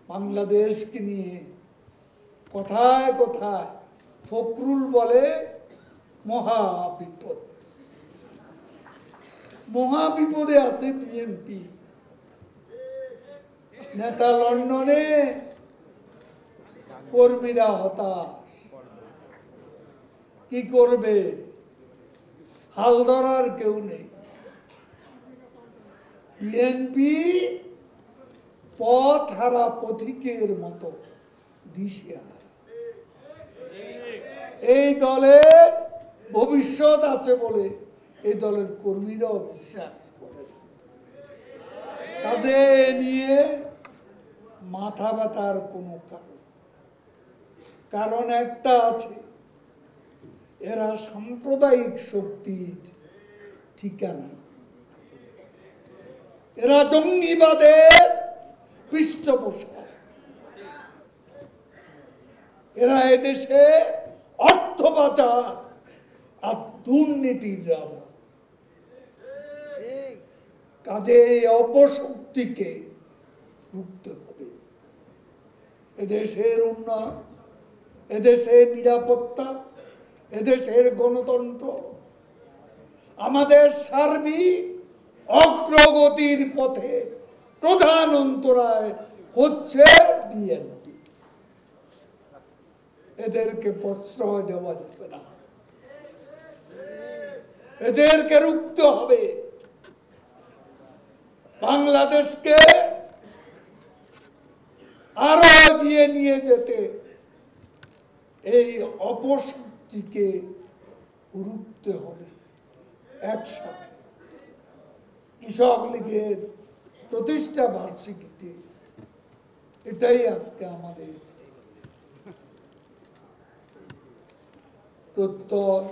বাংলাদেশকে নিয়ে কথায় কথায় ফখরুল বলে মহাবিপদে। মহাবিপদে আছে বিএনপি নেতা লন্ডনে, কর্মীরা হতাশ। কি করবে? হাল ধরার কেউ নেই। বিএনপি পথ হারা পথিকের মতো দিশেহারা। এই দলের ভবিষ্যৎ আছে বলে এই দলের কর্মীরাও বিশ্বাস করে। কাজে নিয়ে মাথা ব্যথার কোনো কারণ একটা আছে, এরা সাম্প্রদায়িক শক্তির ঠিকানা। এরা জঙ্গিবাদের পৃষ্ঠপোষক। এরা এদেশে অর্থ পাচার আর দুর্নীতির রাজা। কাজে এই অপশক্তিকে রুখতে হবে। এদেশের উন্নয়ন, এদেশের নিরাপত্তা, এদেশের গণতন্ত্র, আমাদের সার্বিক অগ্রগতির পথে প্রধান অন্তরায় হচ্ছে বিএনপি। এদেরকে প্রশ্রয় দেওয়া যাবে না, এদেরকে রুখতে হবে। বাংলাদেশকে আরো এগিয়ে নিয়ে যেতে এই অপশক্তিকে রুখতে হবে একসাথে। কৃষক লীগের প্রতিষ্ঠা বার্ষিকীতে এটাই আজকে আমাদের প্রত্যয়।